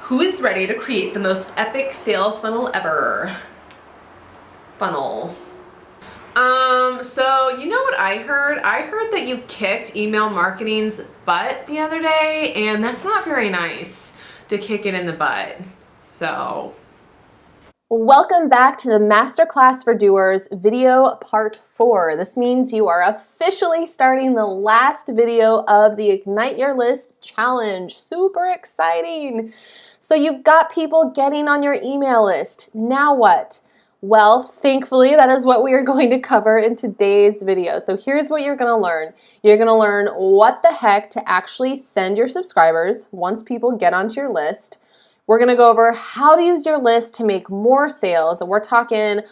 Who is ready to create the most epic sales funnel ever? So you know what I heard? I heard that you kicked email marketing's butt the other day, and that's not very nice to kick it in the butt. So welcome back to the Masterclass for Doers video part 4. This means you are officially starting the last video of the Ignite Your List challenge. Super exciting. So you've got people getting on your email list. Now what? Well, thankfully, that is what we are going to cover in today's video. So here's what you're going to learn. You're going to learn what the heck to actually send your subscribers once people get onto your list. We're going to go over how to use your list to make more sales. And we're talking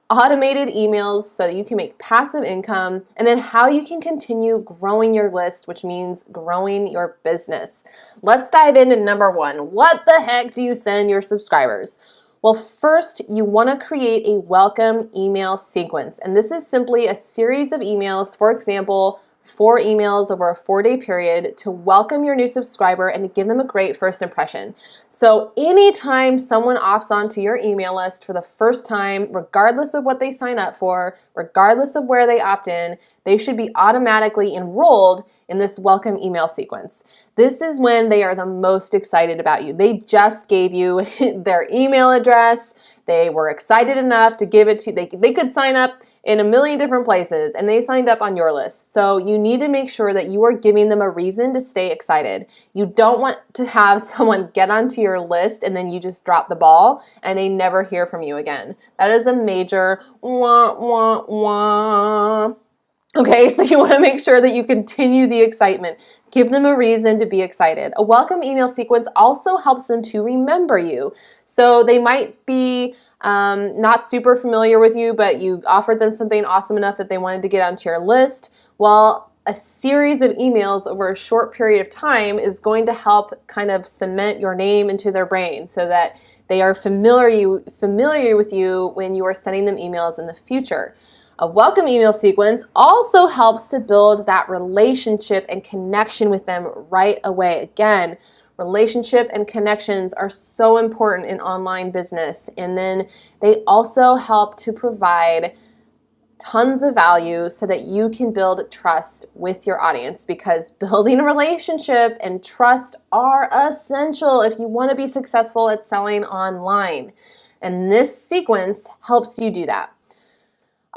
automated emails so that you can make passive income, and then how you can continue growing your list, which means growing your business. Let's dive into number 1. What the heck do you send your subscribers? Well, first, you want to create a welcome email sequence. And this is simply a series of emails, for example, 4 emails over a 4-day period to welcome your new subscriber and to give them a great first impression. So anytime someone opts onto your email list for the first time, regardless of what they sign up for, regardless of where they opt in, they should be automatically enrolled in this welcome email sequence. This is when they are the most excited about you. They just gave you their email address. They were excited enough to give it to you. They could sign up in a million different places, and they signed up on your list. So you need to make sure that you are giving them a reason to stay excited. You don't want to have someone get onto your list and then you just drop the ball and they never hear from you again. That is a major wah, wah, wah. Okay, so you want to make sure that you continue the excitement. Give them a reason to be excited. A welcome email sequence also helps them to remember you. So they might be not super familiar with you, but you offered them something awesome enough that they wanted to get onto your list. Well, a series of emails over a short period of time is going to help kind of cement your name into their brain so that they are familiar with you when you are sending them emails in the future. A welcome email sequence also helps to build that relationship and connection with them right away. Again, relationship and connections are so important in online business. And then they also help to provide tons of value so that you can build trust with your audience, because building a relationship and trust are essential if you want to be successful at selling online. And this sequence helps you do that.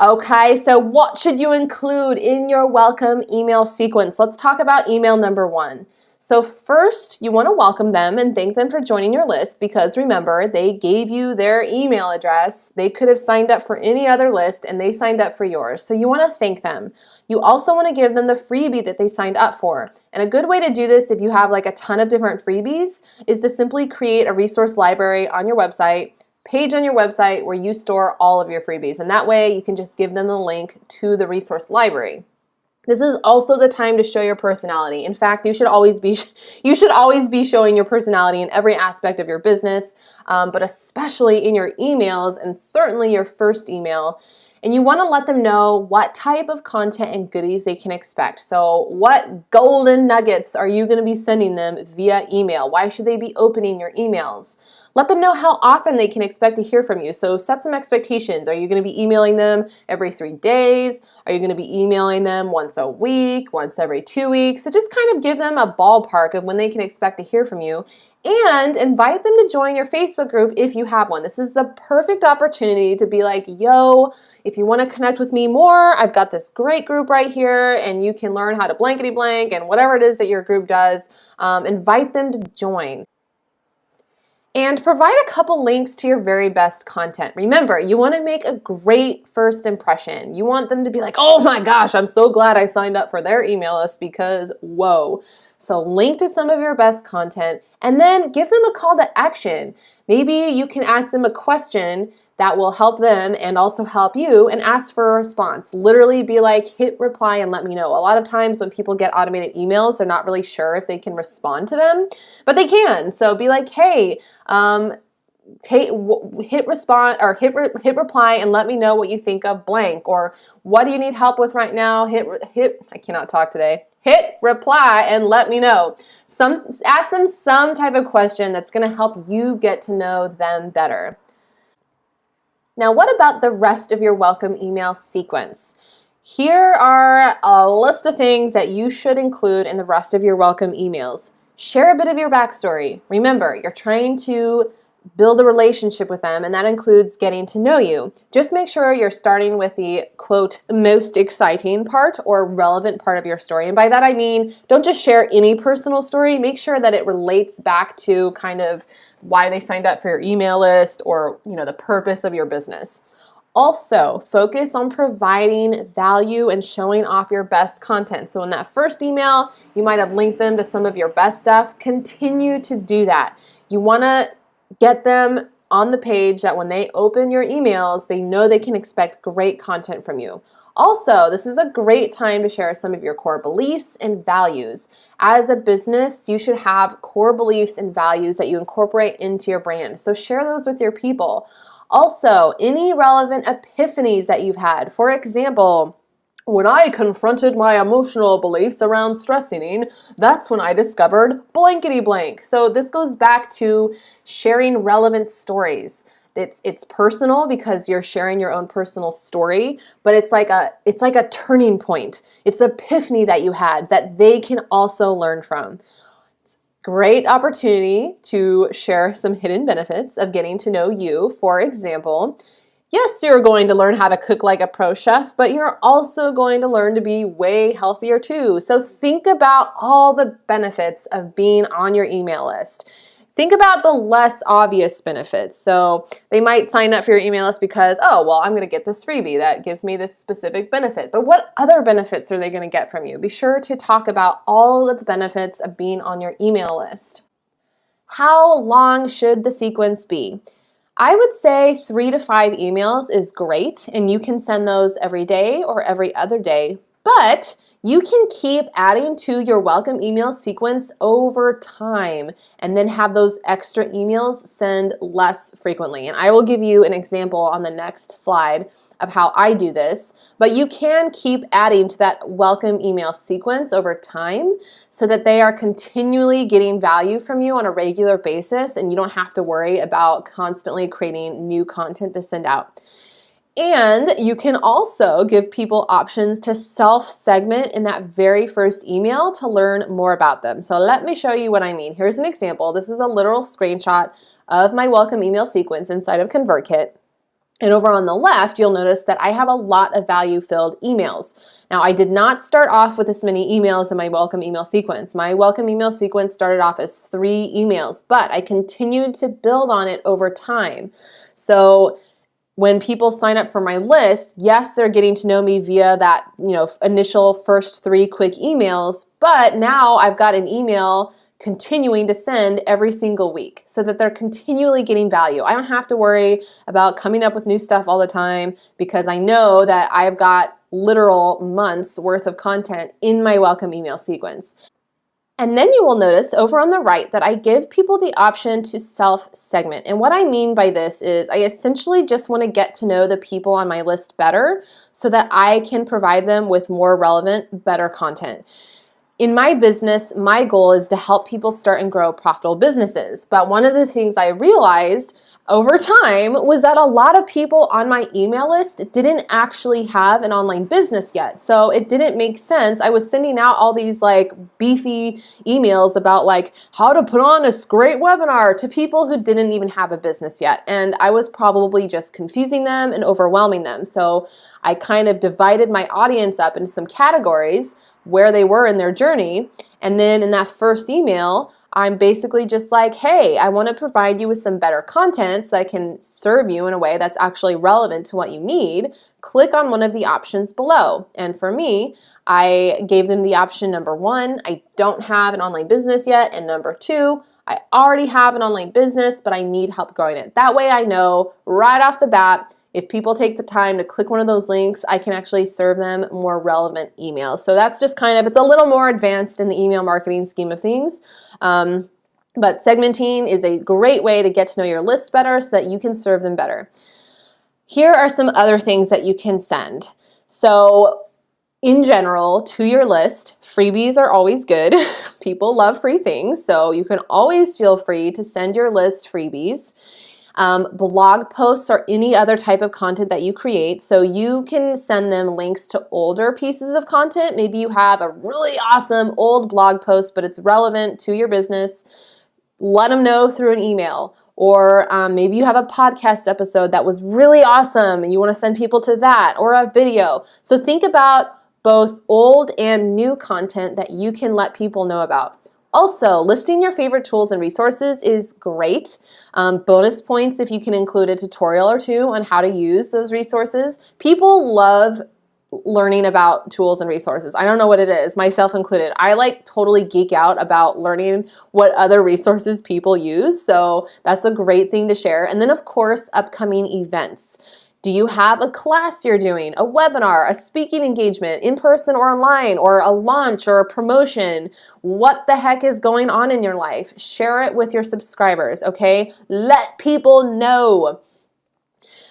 Okay, so what should you include in your welcome email sequence? Let's talk about email number 1. So first, you want to welcome them and thank them for joining your list, because remember, they gave you their email address. They could have signed up for any other list and they signed up for yours. So you want to thank them. You also want to give them the freebie that they signed up for. And a good way to do this, if you have like a ton of different freebies, is to simply create a resource library on your website, page on your website where you store all of your freebies. And that way you can just give them the link to the resource library. This is also the time to show your personality. In fact, you should always be showing your personality in every aspect of your business, but especially in your emails, and certainly your first email. And you want to let them know what type of content and goodies they can expect. So what golden nuggets are you going to be sending them via email? Why should they be opening your emails? Let them know how often they can expect to hear from you. So set some expectations. Are you going to be emailing them every 3 days? Are you going to be emailing them once a week, once every 2 weeks? So just kind of give them a ballpark of when they can expect to hear from you. And invite them to join your Facebook group if you have one. This is the perfect opportunity to be like, yo, if you want to connect with me more, I've got this great group right here, and you can learn how to blankety blank and whatever it is that your group does. Invite them to join. And provide a couple links to your very best content. Remember, you want to make a great first impression. You want them to be like, oh my gosh, I'm so glad I signed up for their email list because whoa. So link to some of your best content and then give them a call to action. Maybe you can ask them a question that will help them and also help you, and ask for a response. Literally be like, hit reply and let me know. A lot of times when people get automated emails, they're not really sure if they can respond to them, but they can. So be like, hey, hit reply and let me know what you think of blank, or what do you need help with right now? I cannot talk today. Hit reply and let me know. Ask them some type of question that's going to help you get to know them better. Now, what about the rest of your welcome email sequence? Here are a list of things that you should include in the rest of your welcome emails. Share a bit of your backstory. Remember, you're trying to build a relationship with them, and that includes getting to know you. Just make sure you're starting with the, quote, most exciting part or relevant part of your story. And by that I mean, don't just share any personal story. Make sure that it relates back to kind of why they signed up for your email list or, the purpose of your business. Also, focus on providing value and showing off your best content. So in that first email, you might have linked them to some of your best stuff. Continue to do that. You want to get them on the page that when they open your emails, they know they can expect great content from you. Also, this is a great time to share some of your core beliefs and values. As a business, you should have core beliefs and values that you incorporate into your brand. So share those with your people. Also, any relevant epiphanies that you've had. For example, when I confronted my emotional beliefs around stress eating, that's when I discovered blankety blank. So this goes back to sharing relevant stories. It's personal because you're sharing your own personal story, but it's like a turning point. It's an epiphany that you had that they can also learn from. Great opportunity to share some hidden benefits of getting to know you. For example, yes, you're going to learn how to cook like a pro chef, but you're also going to learn to be way healthier too. So think about all the benefits of being on your email list. Think about the less obvious benefits. So they might sign up for your email list because, I'm going to get this freebie that gives me this specific benefit. But what other benefits are they going to get from you? Be sure to talk about all of the benefits of being on your email list. How long should the sequence be? I would say 3 to 5 emails is great, and you can send those every day or every other day, but you can keep adding to your welcome email sequence over time and then have those extra emails send less frequently. And I will give you an example on the next slide of how I do this, but you can keep adding to that welcome email sequence over time so that they are continually getting value from you on a regular basis and you don't have to worry about constantly creating new content to send out. And you can also give people options to self-segment in that very first email to learn more about them. So let me show you what I mean. Here's an example. This is a literal screenshot of my welcome email sequence inside of ConvertKit. And over on the left, you'll notice that I have a lot of value-filled emails. Now, I did not start off with this many emails in my welcome email sequence. My welcome email sequence started off as 3 emails, but I continued to build on it over time. So when people sign up for my list, yes, they're getting to know me via that, initial first 3 quick emails, but now I've got an email continuing to send every single week so that they're continually getting value. I don't have to worry about coming up with new stuff all the time because I know that I've got literal months worth of content in my welcome email sequence. And then you will notice over on the right that I give people the option to self-segment. And what I mean by this is I essentially just want to get to know the people on my list better so that I can provide them with more relevant, better content. In my business, my goal is to help people start and grow profitable businesses. But one of the things I realized over time was that a lot of people on my email list didn't actually have an online business yet. So it didn't make sense. I was sending out all these beefy emails about how to put on a great webinar to people who didn't even have a business yet. And I was probably just confusing them and overwhelming them. So I kind of divided my audience up into some categories where they were in their journey. And then in that first email, I'm basically just like, hey, I want to provide you with some better content so I can serve you in a way that's actually relevant to what you need. Click on one of the options below. And for me, I gave them the option number 1, I don't have an online business yet. And number 2, I already have an online business, but I need help growing it. That way I know right off the bat, if people take the time to click one of those links, I can actually serve them more relevant emails. So that's just it's a little more advanced in the email marketing scheme of things. But segmenting is a great way to get to know your list better so that you can serve them better. Here are some other things that you can send. So in general, to your list. Freebies are always good. People love free things, so you can always feel free to send your list freebies. Blog posts or any other type of content that you create. So you can send them links to older pieces of content. Maybe you have a really awesome old blog post, but it's relevant to your business. Let them know through an email. Or maybe you have a podcast episode that was really awesome and you want to send people to that, or a video. So think about both old and new content that you can let people know about. Also, listing your favorite tools and resources is great. Bonus points if you can include a tutorial or two on how to use those resources. People love learning about tools and resources. I don't know what it is, myself included. I totally geek out about learning what other resources people use. So that's a great thing to share. And then of course, upcoming events. Do you have a class you're doing, a webinar, a speaking engagement, in person or online, or a launch or a promotion? What the heck is going on in your life? Share it with your subscribers, okay? Let people know.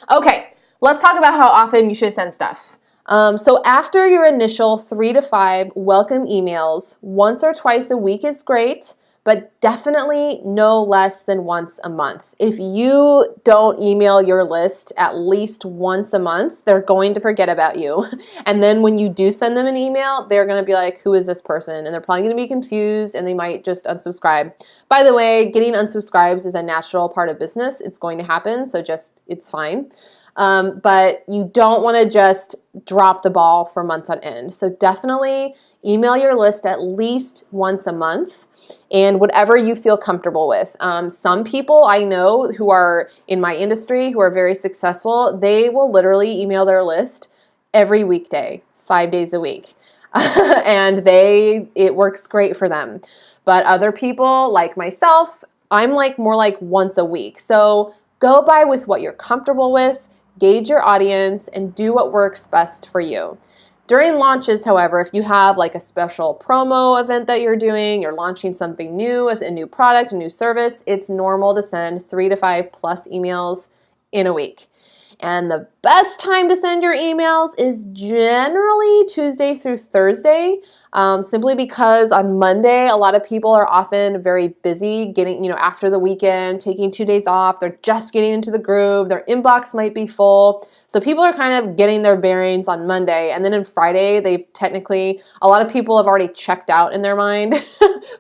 Okay, let's talk about how often you should send stuff. So after your initial 3 to 5 welcome emails, once or twice a week is great, but definitely no less than once a month. If you don't email your list at least once a month, they're going to forget about you. And then when you do send them an email, they're going to be like, who is this person? And they're probably going to be confused and they might just unsubscribe. By the way, getting unsubscribes is a natural part of business. It's going to happen, so it's fine. But you don't want to just drop the ball for months on end. So definitely email your list at least once a month, and whatever you feel comfortable with. Some people I know who are in my industry who are very successful, they will literally email their list every weekday, 5 days a week. And it works great for them. But other people like myself, I'm more like once a week. So go by with what you're comfortable with, gauge your audience, and do what works best for you. During launches, however, if you have a special promo event that you're doing, you're launching something new, as a new product, a new service, it's normal to send 3 to 5 plus emails in a week. And the best time to send your emails is generally Tuesday through Thursday, simply because on Monday, a lot of people are often very busy getting, after the weekend, taking 2 days off. They're just getting into the groove. Their inbox might be full. So people are kind of getting their bearings on Monday. And then on Friday, a lot of people have already checked out in their mind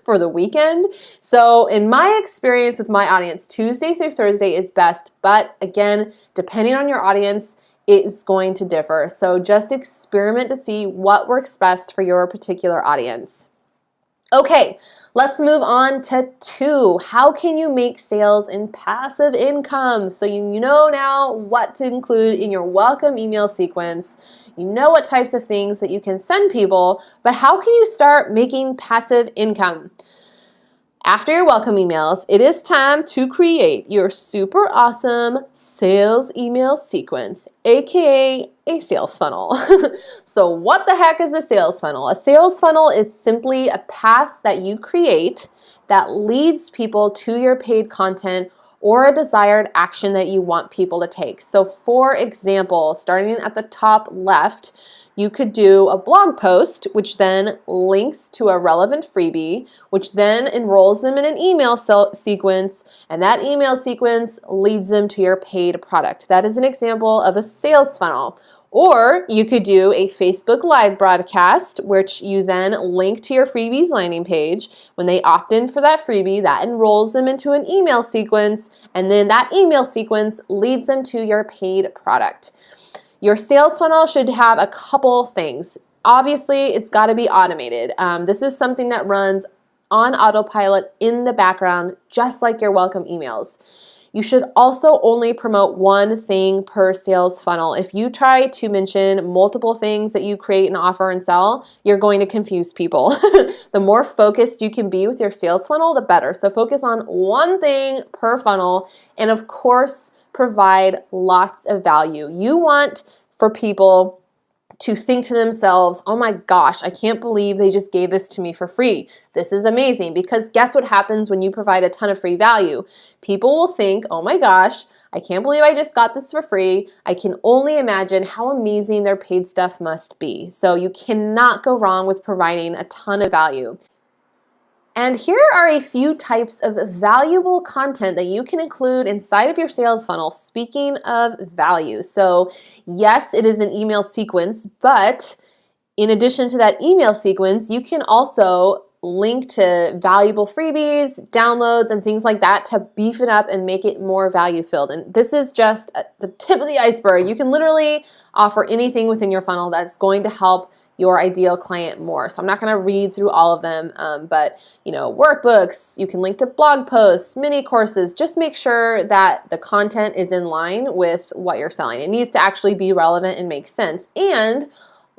for the weekend. So in my experience with my audience, Tuesday through Thursday is best. But again, depending on your audience, it's going to differ. So just experiment to see what works best for your particular audience. Okay, let's move on to 2. How can you make sales and passive income? So you know now what to include in your welcome email sequence. You know what types of things that you can send people, but how can you start making passive income? After your welcome emails, it is time to create your super awesome sales email sequence, aka a sales funnel. So what the heck is a sales funnel? A sales funnel is simply a path that you create that leads people to your paid content or a desired action that you want people to take. So for example, starting at the top left, you could do a blog post, which then links to a relevant freebie, which then enrolls them in an email sequence, and that email sequence leads them to your paid product. That is an example of a sales funnel. Or you could do a Facebook Live broadcast, which you then link to your freebies landing page. When they opt in for that freebie, that enrolls them into an email sequence, and then that email sequence leads them to your paid product. Your sales funnel should have a couple things. Obviously, it's got to be automated. This is something that runs on autopilot in the background, just like your welcome emails. You should also only promote one thing per sales funnel. If you try to mention multiple things that you create and offer and sell, you're going to confuse people. The more focused you can be with your sales funnel, the better. So focus on one thing per funnel, and of course, provide lots of value. You want for people to think to themselves, oh my gosh, I can't believe they just gave this to me for free. This is amazing. Because guess what happens when you provide a ton of free value? People will think, oh my gosh, I can't believe I just got this for free. I can only imagine how amazing their paid stuff must be. So you cannot go wrong with providing a ton of value. And here are a few types of valuable content that you can include inside of your sales funnel. Speaking of value, so yes, it is an email sequence, but in addition to that email sequence, you can also link to valuable freebies, downloads, and things like that to beef it up and make it more value-filled. And this is just the tip of the iceberg. You can literally offer anything within your funnel that's going to help your ideal client more. So I'm not going to read through all of them, but workbooks, you can link to blog posts, mini courses. Just make sure that the content is in line with what you're selling. It needs to actually be relevant and make sense. And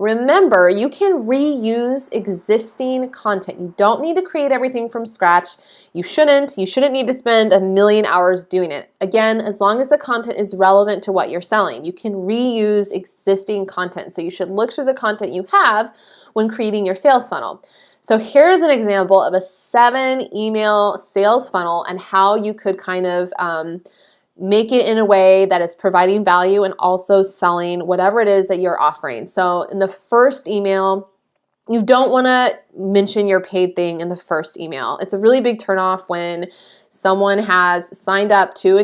remember, you can reuse existing content. You don't need to create everything from scratch. You shouldn't need to spend 1,000,000 hours doing it. Again, as long as the content is relevant to what you're selling, you can reuse existing content. So you should look through the content you have when creating your sales funnel. So here's an example of a 7-email sales funnel and how you could kind of make it in a way that is providing value and also selling whatever it is that you're offering. So in the first email, you don't want to mention your paid thing in the first email. It's a really big turnoff when someone has signed up to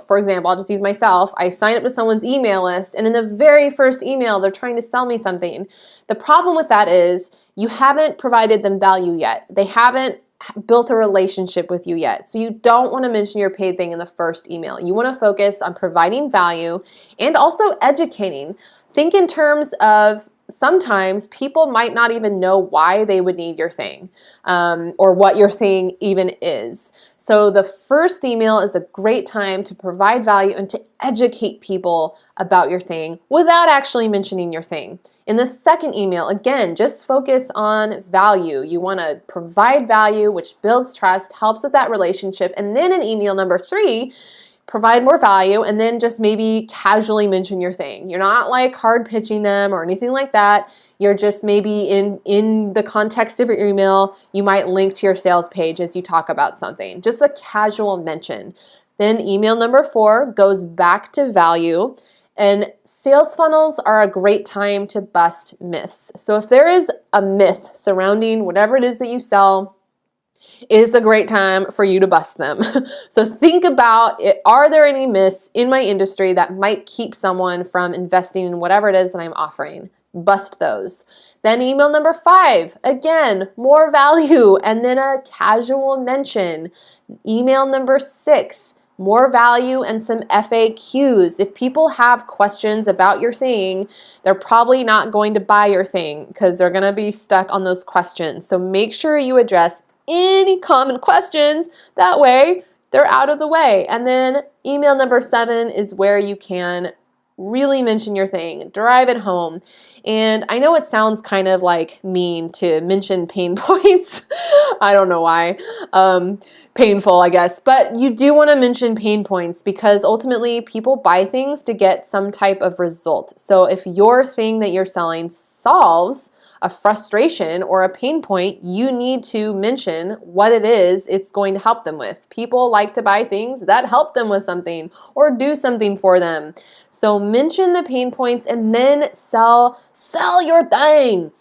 for example, I'll just use myself. I signed up to someone's email list, and in the very first email, they're trying to sell me something. The problem with that is you haven't provided them value yet. They haven't built a relationship with you yet. So you don't want to mention your paid thing in the first email. You want to focus on providing value and also educating. Think in terms of sometimes people might not even know why they would need your thing or what your thing even is. So the first email is a great time to provide value and to educate people about your thing without actually mentioning your thing. In the second email, again, just focus on value. You want to provide value, which builds trust, helps with that relationship. And then in email number 3, provide more value, and then just maybe casually mention your thing. You're not like hard pitching them or anything like that. You're just maybe in the context of your email, you might link to your sales page as you talk about something. Just a casual mention. Then email number 4 goes back to value. And sales funnels are a great time to bust myths. So if there is a myth surrounding whatever it is that you sell, it is a great time for you to bust them. So think about it. Are there any myths in my industry that might keep someone from investing in whatever it is that I'm offering? Bust those. Then email number 5, again, more value, and then a casual mention. Email number 6, more value and some FAQs. If people have questions about your thing, they're probably not going to buy your thing because they're going to be stuck on those questions. So make sure you address any common questions. That way, they're out of the way. And then email number 7 is where you can really mention your thing, drive it home. And I know it sounds kind of like mean to mention pain points. I don't know why. Painful, I guess. But you do want to mention pain points because ultimately people buy things to get some type of result. So if your thing that you're selling solves a frustration or a pain point, you need to mention what it is it's going to help them with. People like to buy things that help them with something or do something for them. So mention the pain points and then sell your thing.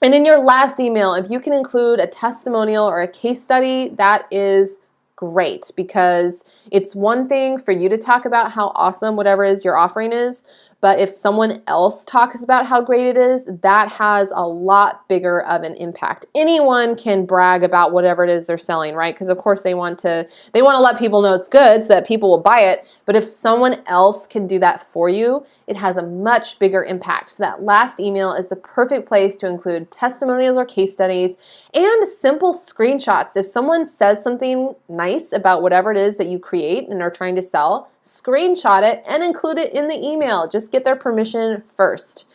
And in your last email, if you can include a testimonial or a case study, that is great because it's one thing for you to talk about how awesome whatever it is your offering is, but if someone else talks about how great it is, that has a lot bigger of an impact. Anyone can brag about whatever it is they're selling, right? Because of course they want to let people know it's good so that people will buy it. But if someone else can do that for you, it has a much bigger impact. So that last email is the perfect place to include testimonials or case studies and simple screenshots. If someone says something nice about whatever it is that you create and are trying to sell, screenshot it and include it in the email. Just get their permission first.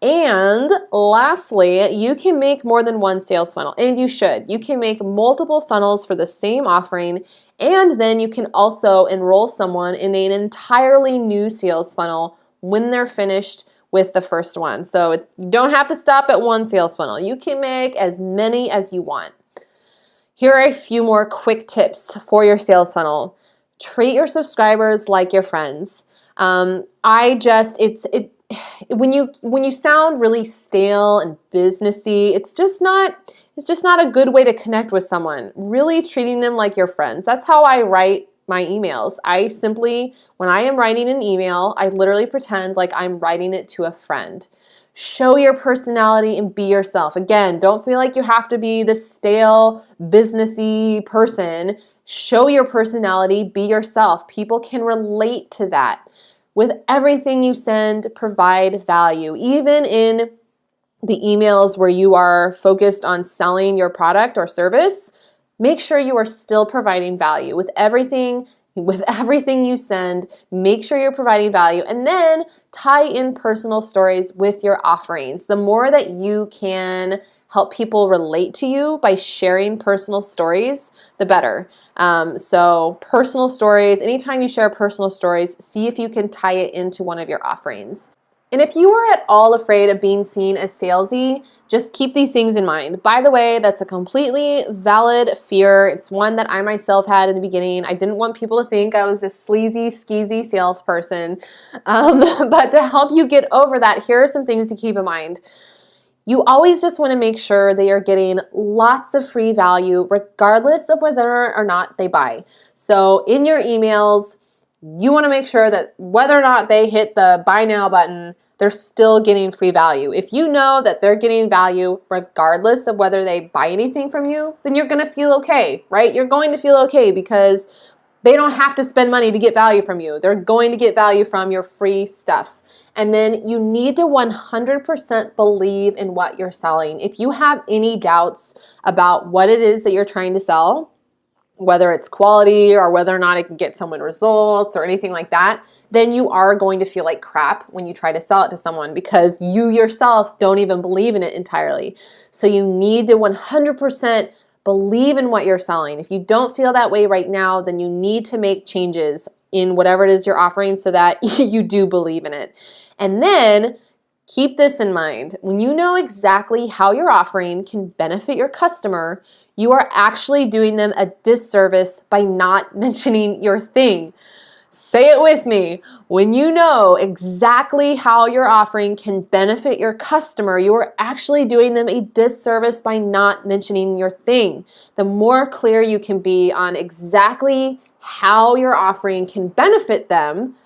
And lastly, you can make more than one sales funnel, and you should. You can make multiple funnels for the same offering, and then you can also enroll someone in an entirely new sales funnel when they're finished with the first one. So you don't have to stop at one sales funnel. You can make as many as you want. Here are a few more quick tips for your sales funnel. Treat your subscribers like your friends. When you sound really stale and businessy, it's just not a good way to connect with someone. Really treating them like your friends. That's how I write my emails. When I am writing an email, I literally pretend like I'm writing it to a friend. Show your personality and be yourself. Again, don't feel like you have to be this stale, businessy person. Show your personality, be yourself. People can relate to that. With everything you send, provide value. Even in the emails where you are focused on selling your product or service, make sure you are still providing value. With everything you send, make sure you're providing value, and then tie in personal stories with your offerings. The more that you can help people relate to you by sharing personal stories, the better. So personal stories, anytime you share personal stories, see if you can tie it into one of your offerings. And if you are at all afraid of being seen as salesy, just keep these things in mind. By the way, that's a completely valid fear. It's one that I myself had in the beginning. I didn't want people to think I was this sleazy, skeezy salesperson. But to help you get over that, here are some things to keep in mind. You always just want to make sure that you're getting lots of free value regardless of whether or not they buy. So in your emails, you want to make sure that whether or not they hit the buy now button, they're still getting free value. If you know that they're getting value regardless of whether they buy anything from you, then you're going to feel okay, right? You're going to feel okay because they don't have to spend money to get value from you. They're going to get value from your free stuff. And then you need to 100% believe in what you're selling. If you have any doubts about what it is that you're trying to sell, whether it's quality or whether or not it can get someone results or anything like that, then you are going to feel like crap when you try to sell it to someone because you yourself don't even believe in it entirely. So you need to 100% believe in what you're selling. If you don't feel that way right now, then you need to make changes in whatever it is you're offering so that you do believe in it. And then keep this in mind. When you know exactly how your offering can benefit your customer, you are actually doing them a disservice by not mentioning your thing. Say it with me. When you know exactly how your offering can benefit your customer, you are actually doing them a disservice by not mentioning your thing. The more clear you can be on exactly how your offering can benefit them,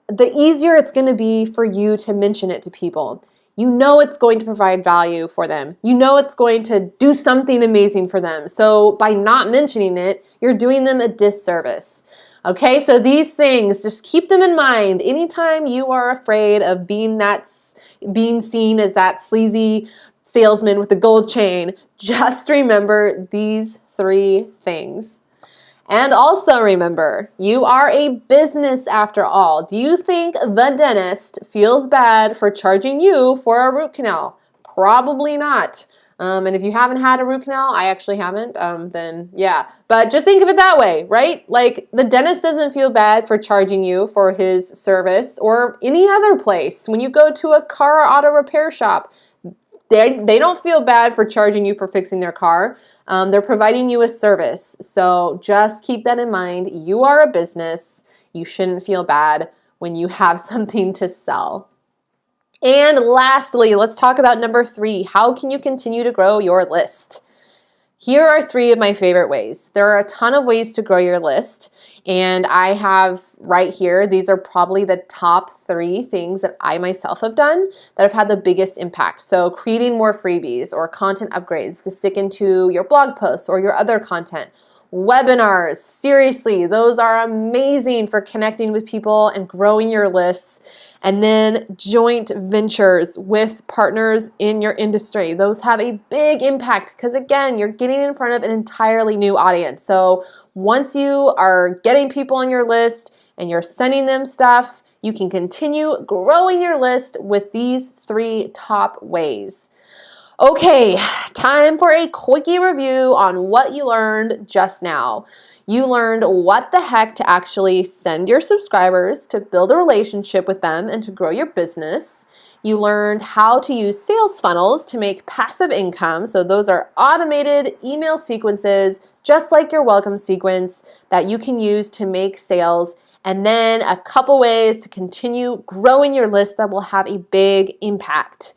the easier it's going to be for you to mention it to people. You know it's going to provide value for them. You know it's going to do something amazing for them. So by not mentioning it, you're doing them a disservice. Okay, so these things, just keep them in mind. Anytime you are afraid of being seen as that sleazy salesman with the gold chain, just remember these 3 things. And also remember, you are a business after all. Do you think the dentist feels bad for charging you for a root canal? Probably not. And if you haven't had a root canal, I actually haven't, then yeah. But just think of it that way, right? Like the dentist doesn't feel bad for charging you for his service or any other place. When you go to a car or auto repair shop, they don't feel bad for charging you for fixing their car. They're providing you a service. So just keep that in mind. You are a business. You shouldn't feel bad when you have something to sell. And lastly, let's talk about number 3. How can you continue to grow your list? Here are 3 of my favorite ways. There are a ton of ways to grow your list, and I have right here, these are probably the top 3 things that I myself have done that have had the biggest impact. So creating more freebies or content upgrades to stick into your blog posts or your other content. Webinars, seriously, those are amazing for connecting with people and growing your lists. And then joint ventures with partners in your industry. Those have a big impact because, again, you're getting in front of an entirely new audience. So once you are getting people on your list and you're sending them stuff, you can continue growing your list with these 3 top ways. Okay, time for a quickie review on what you learned just now. You learned what the heck to actually send your subscribers to build a relationship with them and to grow your business. You learned how to use sales funnels to make passive income. So those are automated email sequences just like your welcome sequence that you can use to make sales, and then a couple ways to continue growing your list that will have a big impact.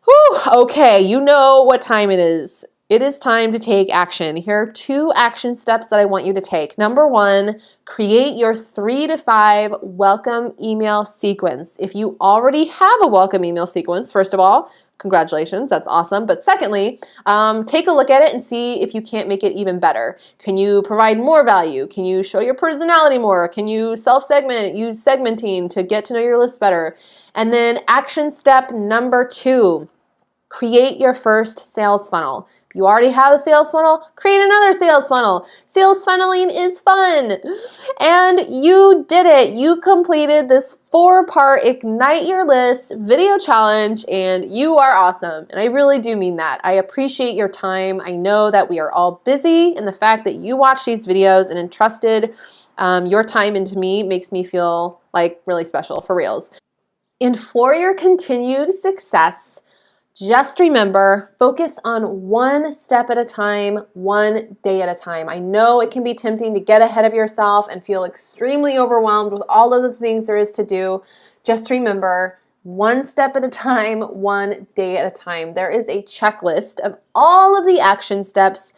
Whew, okay, you know what time it is. It is time to take action. Here are 2 action steps that I want you to take. Number 1, create your 3 to 5 welcome email sequence. If you already have a welcome email sequence, first of all, congratulations, that's awesome. But secondly, take a look at it and see if you can't make it even better. Can you provide more value? Can you show your personality more? Can you self-segment, use segmenting to get to know your list better? And then action step number 2, create your first sales funnel. If you already have a sales funnel, create another sales funnel. Sales funneling is fun. And you did it. You completed this 4-part Ignite Your List video challenge, and you are awesome. And I really do mean that. I appreciate your time. I know that we are all busy, and the fact that you watch these videos and entrusted your time into me makes me feel like really special, for reals. And for your continued success, just remember, focus on one step at a time, one day at a time. I know it can be tempting to get ahead of yourself and feel extremely overwhelmed with all of the things there is to do. Just remember, one step at a time, one day at a time. There is a checklist of all of the action steps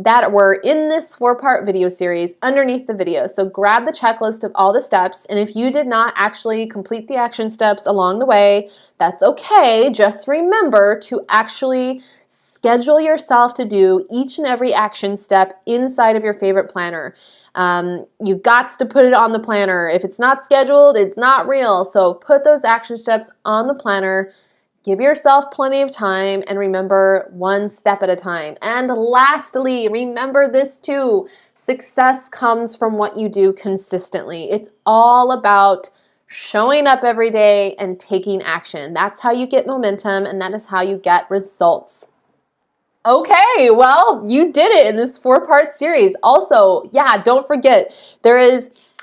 that were in this 4-part video series underneath the video. So grab the checklist of all the steps, and if you did not actually complete the action steps along the way, that's okay. Just remember to actually schedule yourself to do each and every action step inside of your favorite planner. You got to put it on the planner. If it's not scheduled, it's not real. So put those action steps on the planner. Give yourself plenty of time, and remember, one step at a time. And lastly, remember this too. Success comes from what you do consistently. It's all about showing up every day and taking action. That's how you get momentum, and that is how you get results. Okay, well, you did it in this 4-part series. Also, yeah, don't forget,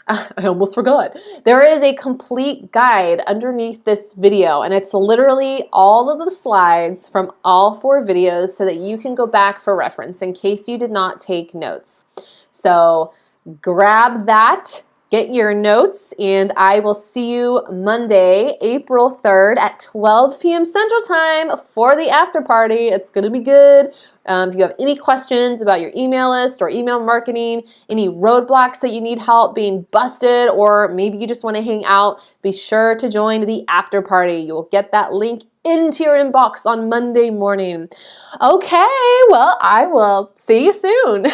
I almost forgot. There is a complete guide underneath this video, and it's literally all of the slides from all 4 videos so that you can go back for reference in case you did not take notes. So grab that, get your notes, and I will see you Monday, April 3rd at 12 p.m. Central Time for the after party. It's going to be good. If you have any questions about your email list or email marketing, any roadblocks that you need help being busted, or maybe you just want to hang out, be sure to join the after party. You'll get that link into your inbox on Monday morning. Okay, well, I will see you soon.